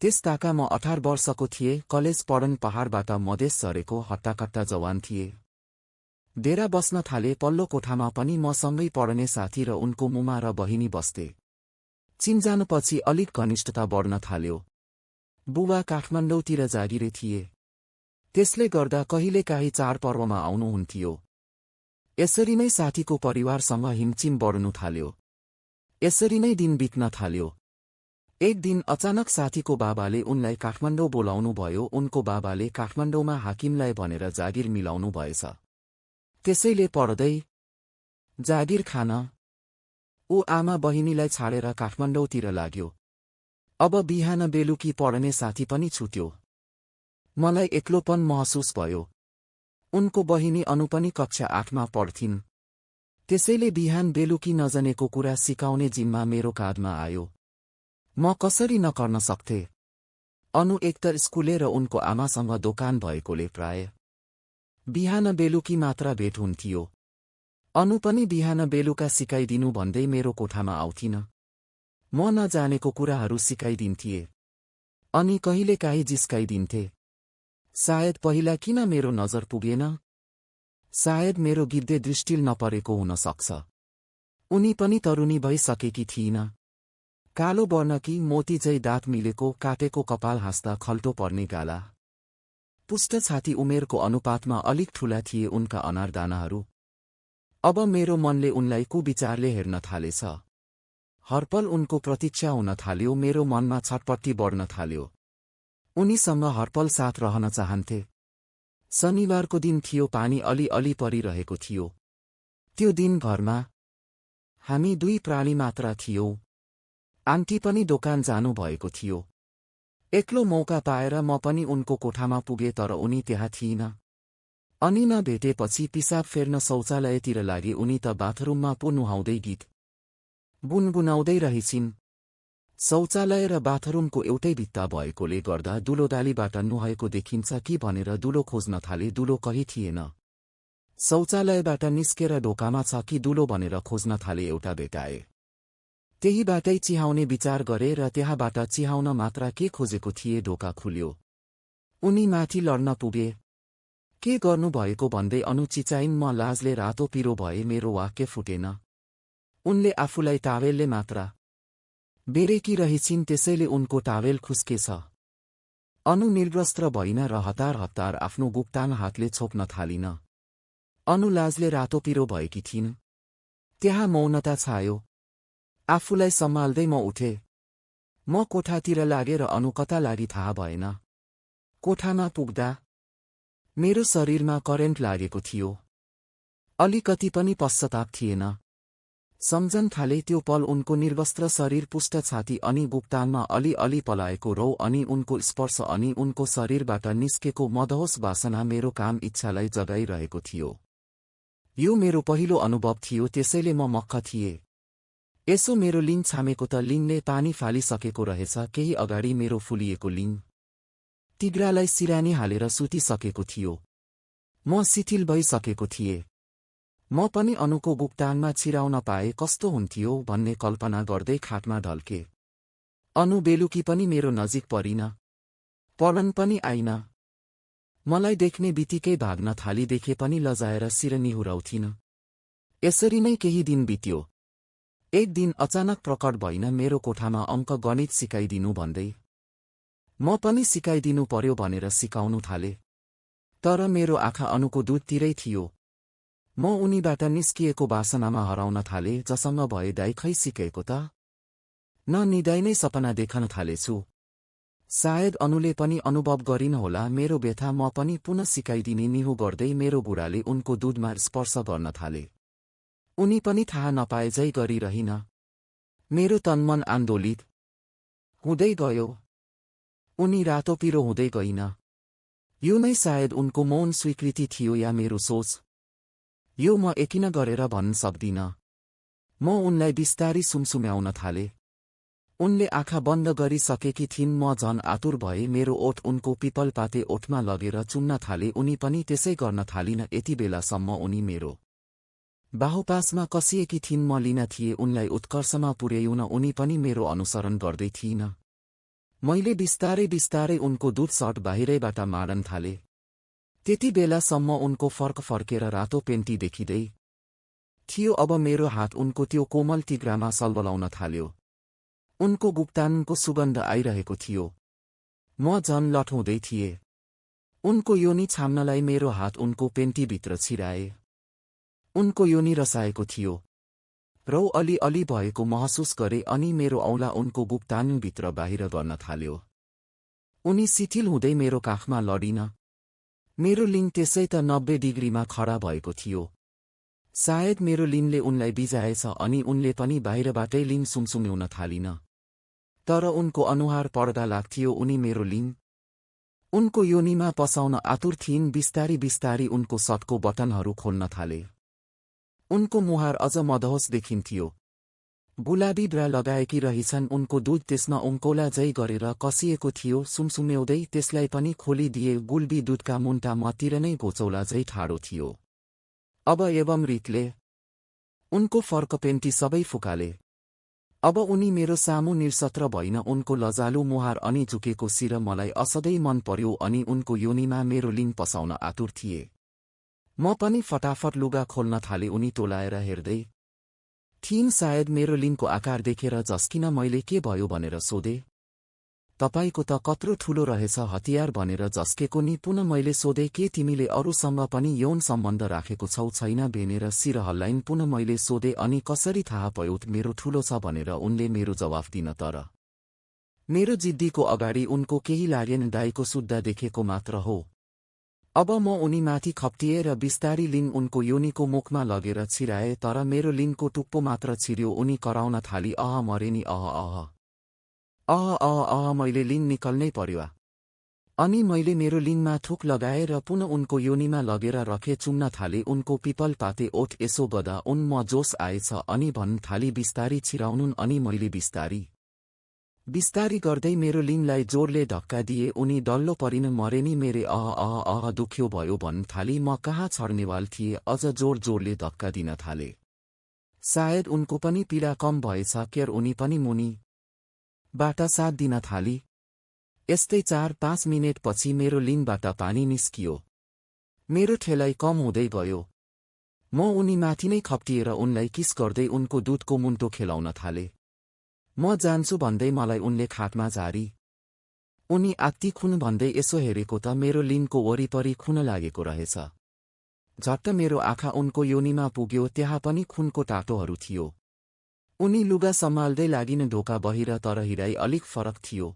त्यस ताका म 18 वर्षको थिए, कलेज पढन पहाडबाट मधेस झरेको हट्टाकट्टा जवान थिए। डेरा बस्न थाले। पल्लो कोठामा पनि मसँगै पढ्ने साथी र उनको मुमा र बहिनी बस्थे। चिनजानपछि अलिक घनिष्ठता बढ्न थाल्यो। बुबा काठमाडौँतिर जागिरे थिए। त्यसले गर्दा कहिलेकाहीँ चाडपर्वमा आउनुहुन्थ्यो। यसरी नै साथीको परिवारसँग हिमचिम बढ्नु थाल्यो। यसरी नै दिन बित्न थाल्यो। एक दिन अचानक साथीको बाबाले उनलाई काठमाडौँ बोलाउनु भयो। उनको बाबाले काठमाडौँमा हाकिमलाई भनेर जागिर मिलाउनु भएछ। त्यसैले पढ्दै जागिर खान ऊ आमा बहिनीलाई छाडेर काठमाडौँतिर लाग्यो। अब बिहान बेलुकी पढ्ने साथी पनि छुट्यो। मलाई एक्लोपन महसुस भयो। उनको बहिनी अनु पनि कक्षा 8 मा पढ्थिन्। त्यसैले बिहान बेलुकी नजनेको कुरा सिकाउने जिम्मा मेरो काँधमा आयो। म कसरी नगर्न सक्थे? अनु एक त स्कुले र उनको आमासँग दोकान भएकोले प्राय बिहान बेलुकी मात्र भेट हुन्थ्यो। अनु पनि बिहान बेलुका सिकाइदिनु भन्दै मेरो कोठामा आउँथिन। म नजानेको कुराहरू सिकाइदिन्थे। अनि कहिलेकाहीँ जिस्काइदिन्थे। सायद पहिला किन मेरो नजर पुगेन? सायद मेरो गिद्धे दृष्टि नपरेको हुन सक्छ। उनी पनि तरुणी भइसकेकी थिइन। कालो वर्णकी, मोती झै दाँत मिलेको, काटेको कपाल हाँस्दा खल्टो पर्ने गाला। पुष्ट छाती उमेरको अनुपातमा अलिक ठूला थिए उनका अनारदानाहरू। अब मेरो मनले उनलाई कुविचारले हेर्न थालेछ। हरपल उनको प्रतीक्षा हुन थाल्यो। मेरो मनमा छटपट्टि बढ्न थाल्यो। उनीसँग हरपल साथ रहन चाहन्थे। शनिबारको दिन थियो। पानी अलि परिरहेको थियो। त्यो दिन घरमा हामी दुई प्राणी मात्र थियौं। आन्टी पनि दोकान जानु भएको थियो। एक्लो मौका पाएर म पनि उनको कोठामा पुगे, तर उनी त्यहाँ थिइन। अनि नभेटेपछि पिसाब फेर्न शौचालयतिर लागे। उनी त बाथरुममा पो नुहाउँदै गीत गुनगुनाउँदै रहेछिन्। शौचालय र बाथरुमको एउटै भित्ता भएकोले गर्दा दुलोडालीबाट नुहाएको देखिन्छ कि भनेर दुलो खोज्न थाले। दुलो कहीँ थिएन। शौचालयबाट निस्केर ढोकामा छ कि दुलो भनेर खोज्न थाले। एउटा भेटाए। त्यहीबाटै चिहाउने विचार गरे र त्यहाँबाट चिहाउन मात्र के खोजेको थिए। ढोका खुल्यो। उनी माथि लड्न पुगे। के गर्नुभएको भन्दै अनु चिचाइन्। म लाजले रातो पिरो भए। मेरो वाक्य फुटेन। उनले आफूलाई टावेलले मात्र बेरेकी रहेछिन्, त्यसैले उनको टावेल खुस्केछ। अनु निर्वस्त्र भइन र हतार हतार आफ्नो गुप्ताङ हातले छोप्न थालिन। अनु लाजले रातो पिरो भएकी थिइन्। त्यहाँ मौनता छायो। आफूलाई सम्हाल्दै म उठे। म कोठातिर लागेर अनु कता लागि थाहा भएन। कोठामा पुग्दा मेरो शरीरमा करेन्ट लागेको थियो। अलिकति पनि पश्चाताप थिएन। सम्झन थाले त्यो पल उनको निर्वस्त्र शरीर, पुष्ट छाती अनि गुप्ताङमा अलि पलाएको रौ अनि उनको स्पर्श अनि उनको शरीरबाट निस्केको मदहोस वासना मेरो काम इच्छालाई जगाइरहेको थियो। यो मेरो पहिलो अनुभव थियो, त्यसैले म मक्ख थिए। यसो मेरो लिङ छामेको त लिङले पानी फालिसकेको रहेछ। केही अगाडि मेरो फुलिएको लिङ तिग्रालाई सिरानी हालेर सुतिसकेको थियो। म शिथिल भइसकेको थिएँ। म पनि अनुको गुप्ताङमा छिराउन पाए कस्तो हुन्थ्यो भन्ने कल्पना गर्दै खाटमा ढल्के। अनु बेलुकी पनि मेरो नजिक परिन। पढन पनि आइन। मलाई देख्ने बित्तिकै भाग्न थाली। देखे पनि लजाएर सिर निहुराउँथिन। यसरी नै केही दिन बित्यो। एक दिन अचानक प्रकट भइन मेरो कोठामा अङ्क गणित सिकाइदिनु भन्दै। म पनि सिकाइदिनु पर्यो भनेर सिकाउनु थाले। तर मेरो आँखा अनुको दुधतिरै थियो। म उनीबाट निस्किएको वासनामा हराउन थाले। जसँग भए दाइ खै सिकेको त? न निदाइ नै सपना देख्न थालेछु। सायद अनुले पनि अनुभव गरिन होला मेरो व्यथा। म पनि पुनः सिकाइदिने निहु गर्दै मेरो बुढाले उनको दुधमा स्पर्श गर्न थाले। उनी पनि थाहा नपाए झै गरिरहिन। मेरो तनमन आन्दोलित हुँदै गयो। उनी रातो पिरो हुँदै गइन। यो नै सायद उनको मौन स्वीकृति थियो या मेरो सोच। यो म एकिन गरेर भन्न सक्दिन। म उनलाई बिस्तारी सुमसुम्याउन थाले। उनले आँखा बन्द गरिसकेकी थिइन्। म झन आतुर भए। मेरो ओठ उनको पिपलपाते ओठमा लगेर चुम्न थाले। उनी पनि त्यसै गर्न थालिन। यति बेलासम्म उनी मेरो बाहुपासमा कसिएकी थिइन्। म लिन थिए उनलाई उत्कर्षमा पुर्याउन। उनी पनि मेरो अनुसरण गर्दै थिइन। मैले बिस्तारै बिस्तारै उनको दुध सर्ट बाहिरैबाट मार्न थाले। त्यति बेलासम्म उनको फर्केर रातो पेन्टी देखिँदै थियो। अब मेरो हात उनको त्यो कोमल तिग्रामा सलबलाउन थाल्यो। उनको गुप्तानको सुगन्ध आइरहेको थियो। म झन लठौँदै थिएँ। उनको योनी छाम्नलाई मेरो हात उनको पेन्टीभित्र छिराए। उनको योनी रसाएको थियो। रौ अलि भएको महसुस गरे अनि मेरो औँला उनको गुप्तानभित्र बाहिर गर्न थाल्यो। उनी शिथिल हुँदै मेरो काखमा लडिन। मेरो लिङ त्यसै त 90 डिग्रीमा खडा भएको थियो। सायद मेरो लिङले उनलाई बिजाएछ अनि उनले पनि बाहिरबाटै लिङ सुमसुम्याउन थालिन। तर उनको अनुहार पढ्दा लाग्थ्यो उनी मेरो लिङ उनको योनीमा पसाउन आतुर थिइन्। बिस्तारी बिस्तारी उनको सर्टको बटनहरू खोल्न थाले। उनको मुहार अझ मदहोस देखिन्थ्यो। गुलाबी ब्रा लगाएकी रहिछन्। उनको दुध त्यसमा उम्कौला झै गरेर कसिएको थियो। सुमसुम्याउँदै त्यसलाई पनि खोलिदिए। गुलबी दुधका मुन्टा मतिर नै घोचौला झै ठाडो थियो। अब एवं रीतले उनको फर्क पेन्टी सबै फुकाले। अब उनी मेरो सामु निरसत्र भइन। उनको लजालु मुहार अनि झुकेको शिर मलाई असाध्यै मन पर्यो अनि उनको योनीमा मेरो लिङ पसाउन आतुर थिए। म पनि फटाफट लुगा खोल्न थाले। उनी टोलाएर हेर्दै थिइन्। सायद मेरो लिङको आकार देखेर झस्किन मैले के भयो भनेर सोधे। तपाईको त कत्रो ठुलो रहेछ हतियार भनेर झस्केको नि। पुनः मैले सोधे के तिमीले अरूसँग पनि यौन सम्बन्ध राखेको छौ छैन भनेर शिर हल्लाइन्। पुनः मैले सोधे अनि कसरी थाहा पायो मेरो ठुलो छ भनेर। उनले मेरो जवाफ दिन तर मेरो जिद्दीको अगाडि उनको केही लागेन। दाइको शुद्ध देखेको मात्र हो। अब म उनीमाथि खप्टिएर बिस्तारी लिङ उनको योनीको मुखमा लगेर छिराए। तर मेरो लिङको टुप्पो मात्र छिर्यो। उनी कराउन थाली अह मरे नि मैले लिङ निकल्नै पर्यो। अनि मैले मेरो लिङमा थुक लगाएर पुनः उनको योनीमा लगेर रखे चुम्न थाले। उनको पिपल पाते ओठ यसो गदा उन म जोस आएछ अनि भन्न थाली बिस्तारी छिराउनुन्। अनि मैले बिस्तारी गर्दै मेरो लिङलाई जोरले धक्का दिए। उनी डल्लो परिन मरे नि मेरे दुख्यो भयो भन्न थाली। म कहाँ छड्नेवाल थिए। अझ जोरले धक्का दिन थाले। सायद उनको पनि पीडा कम भएछ केयर। उनी पनि मुनी बाट साथ दिन थाली। यस्तै 4-5 मिनेटपछि मेरो लिङबाट पानी निस्कियो। मेरो ठेलाइ कम हुँदै गयो। म उनीमाथि नै खप्टिएर उनलाई किस गर्दै उनको दुधको मुन्टो खेलाउन थाले। म जान्छु भन्दै मलाई उनले खाटमा झारी। उनी आत्ती खुन भन्दै यसो हेरेको त मेरो लिङको वरिपरि खुन लागेको रहेछ। झट्ट मेरो आँखा उनको योनीमा पुग्यो। त्यहाँ पनि खुनको टाटोहरू थियो। उनी लुगा सम्हाल्दै लागिन ढोका बहिर। तर हिराई अलिक फरक थियो।